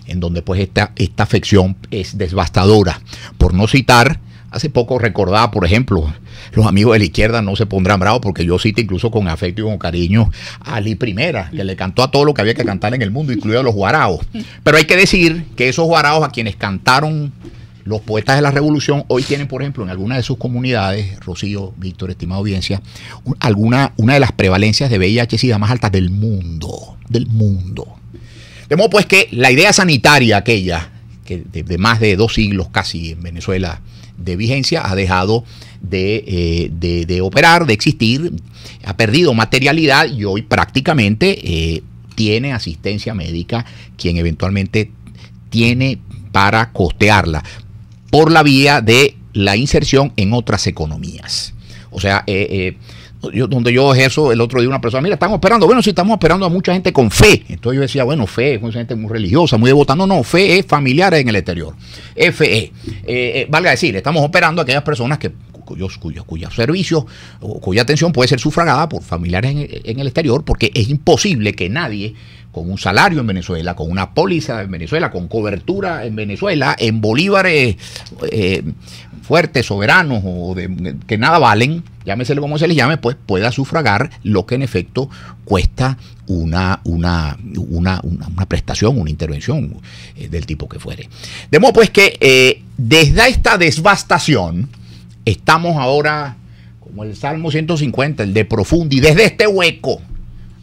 en donde pues esta afección es devastadora. Por no citar, hace poco recordaba, por ejemplo, los amigos de la izquierda no se pondrán bravos porque yo cito incluso con afecto y con cariño a Ali Primera, que le cantó a todo lo que había que cantar en el mundo, incluidos los guaraos. Pero hay que decir que esos guaraos a quienes cantaron los poetas de la revolución hoy tienen, por ejemplo, en alguna de sus comunidades, Rocío, Víctor, estimada audiencia, una de las prevalencias de VIH-Sida más altas del mundo. De modo pues que la idea sanitaria aquella de más de 2 siglos casi en Venezuela de vigencia, ha dejado de operar, de existir, ha perdido materialidad y hoy prácticamente tiene asistencia médica quien eventualmente tiene para costearla por la vía de la inserción en otras economías. O sea, donde yo ejerzo, el otro día una persona, mira, estamos esperando. Bueno, sí, estamos esperando a mucha gente con fe. Entonces yo decía, bueno, fe es mucha gente muy religiosa, muy devota. No, fe es familiar en el exterior. FE. Valga decir, estamos operando a aquellas personas cuyos servicios o cuya atención puede ser sufragada por familiares en el exterior, porque es imposible que nadie con un salario en Venezuela, con una póliza en Venezuela, con cobertura en Venezuela, en bolívares fuertes, soberanos o que nada valen, llámeselo como se les llame, pues pueda sufragar lo que en efecto cuesta una prestación, una intervención del tipo que fuere. De modo pues que desde esta devastación estamos ahora, como el Salmo 150, el de profundi, desde este hueco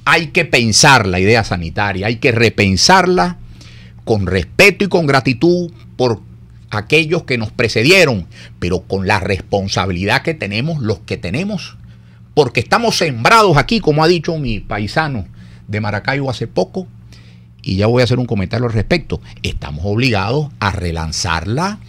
hay que pensar la idea sanitaria, hay que repensarla con respeto y con gratitud por aquellos que nos precedieron, pero con la responsabilidad que tenemos los que tenemos, porque estamos sembrados aquí, como ha dicho mi paisano de Maracaibo hace poco, y ya voy a hacer un comentario al respecto, estamos obligados a relanzarla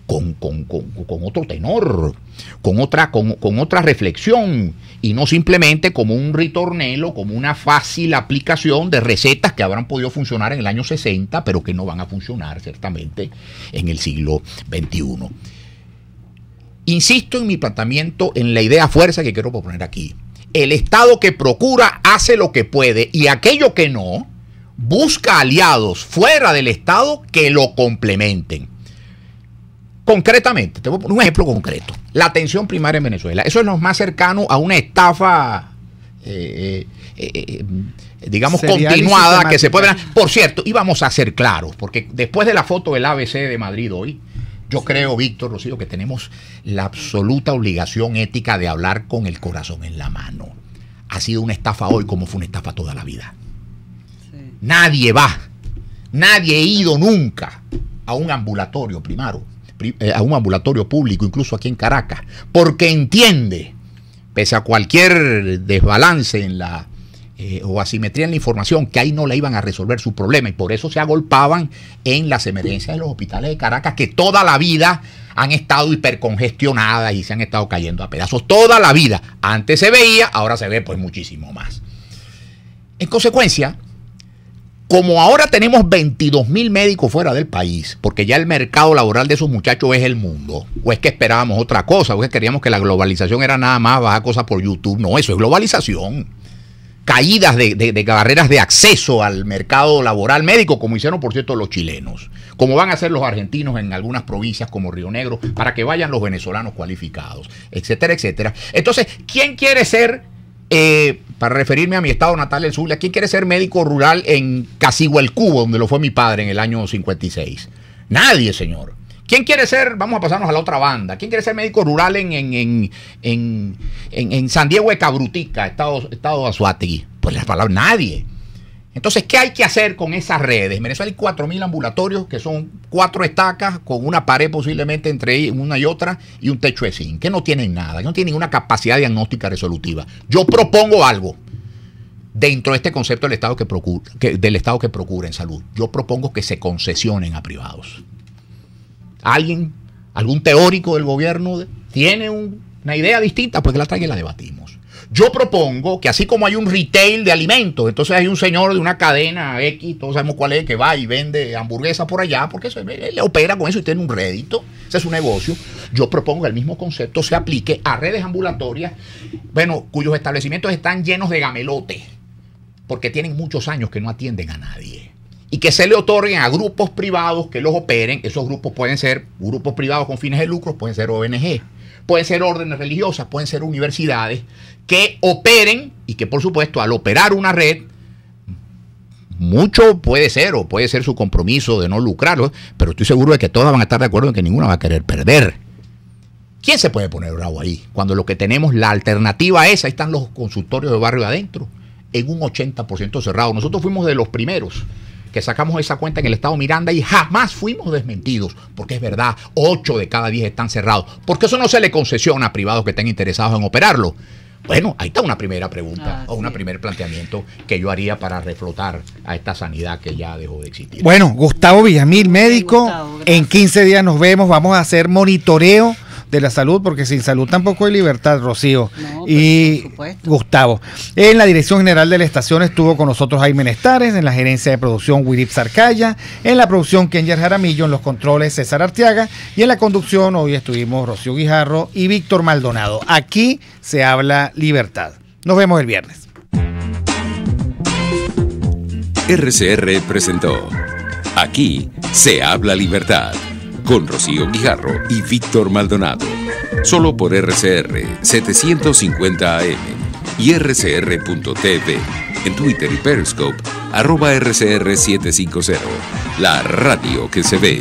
con otro tenor, con otra reflexión, y no simplemente como un ritornelo, como una fácil aplicación de recetas que habrán podido funcionar en el año 60, pero que no van a funcionar ciertamente en el siglo XXI. Insisto en mi planteamiento, en la idea fuerza que quiero proponer aquí. El Estado que procura hace lo que puede, y aquello que no, busca aliados fuera del Estado que lo complementen. Concretamente, te voy a poner un ejemplo concreto. La atención primaria en Venezuela. Eso es lo más cercano a una estafa, digamos, continuada que se puede ver. Por cierto, y vamos a ser claros, porque después de la foto del ABC de Madrid hoy, yo creo, Víctor, Rocío, que tenemos la absoluta obligación ética de hablar con el corazón en la mano. Ha sido una estafa hoy como fue una estafa toda la vida. Sí. Nadie ha ido nunca a un ambulatorio primario, a un ambulatorio público, incluso aquí en Caracas, porque entiende, pese a cualquier desbalance en la o asimetría en la información, que ahí no le iban a resolver su problema, y por eso se agolpaban en las emergencias de los hospitales de Caracas, que toda la vida han estado hipercongestionadas y se han estado cayendo a pedazos toda la vida. Antes se veía, ahora se ve pues muchísimo más. En consecuencia, como ahora tenemos 22.000 médicos fuera del país, porque ya el mercado laboral de esos muchachos es el mundo, o es que esperábamos otra cosa, o es que queríamos que la globalización era nada más bajar cosas por YouTube. No, eso es globalización. Caídas de barreras de acceso al mercado laboral médico, como hicieron, por cierto, los chilenos, como van a hacer los argentinos en algunas provincias como Río Negro, para que vayan los venezolanos cualificados, etcétera, etcétera. Entonces, ¿quién quiere ser... para referirme a mi estado natal, el Zulia, ¿quién quiere ser médico rural en Casigüelcubo, donde lo fue mi padre en el año 56? Nadie, señor. ¿Quién quiere ser, vamos a pasarnos a la otra banda, quién quiere ser médico rural en San Diego de Cabrutica, estado de Azuategui? Pues las palabras, nadie. Entonces, ¿qué hay que hacer con esas redes? En Venezuela hay 4.000 ambulatorios, que son 4 estacas con una pared posiblemente entre una y otra y un techo de zinc, que no tienen nada, que no tienen ninguna capacidad diagnóstica resolutiva. Yo propongo algo dentro de este concepto del Estado que procura en salud. Yo propongo que se concesionen a privados. ¿Algún teórico del gobierno tiene una idea distinta? Pues que la traiga y la debatimos. Yo propongo que así como hay un retail de alimentos, entonces hay un señor de una cadena X, todos sabemos cuál es, que va y vende hamburguesas por allá, porque él opera con eso y tiene un rédito, ese es su negocio. Yo propongo que el mismo concepto se aplique a redes ambulatorias, bueno, cuyos establecimientos están llenos de gamelotes, porque tienen muchos años que no atienden a nadie, y que se le otorguen a grupos privados que los operen. Esos grupos pueden ser grupos privados con fines de lucro, pueden ser ONG, pueden ser órdenes religiosas, pueden ser universidades, que operen y que, por supuesto, al operar una red, mucho puede ser, o puede ser su compromiso de no lucrarlo, pero estoy seguro de que todas van a estar de acuerdo en que ninguna va a querer perder. ¿Quién se puede poner bravo ahí? Cuando lo que tenemos, la alternativa es, ahí están los consultorios de barrio adentro, en un 80% cerrado. Nosotros fuimos de los primeros que sacamos esa cuenta en el estado Miranda y jamás fuimos desmentidos, porque es verdad, 8 de cada 10 están cerrados, porque eso no se le concesiona a privados que estén interesados en operarlo. Bueno, ahí está una primera pregunta o un primer planteamiento que yo haría para reflotar a esta sanidad que ya dejó de existir. Bueno, Gustavo Villamil, médico, Gustavo, en 15 días nos vemos, vamos a hacer monitoreo de la salud, porque sin salud tampoco hay libertad, Rocío. No, y Gustavo. En la dirección general de la estación estuvo con nosotros Jaime Nestares, en la gerencia de producción Wirip Sarcaya, en la producción Kenyer Jaramillo, en los controles César Arteaga, y en la conducción hoy estuvimos Rocío Guijarro y Víctor Maldonado. Aquí se habla libertad. Nos vemos el viernes. RCR presentó Aquí se habla libertad, con Rocío Guijarro y Víctor Maldonado, solo por RCR 750 AM y RCR.tv, en Twitter y Periscope, @RCR750, la radio que se ve.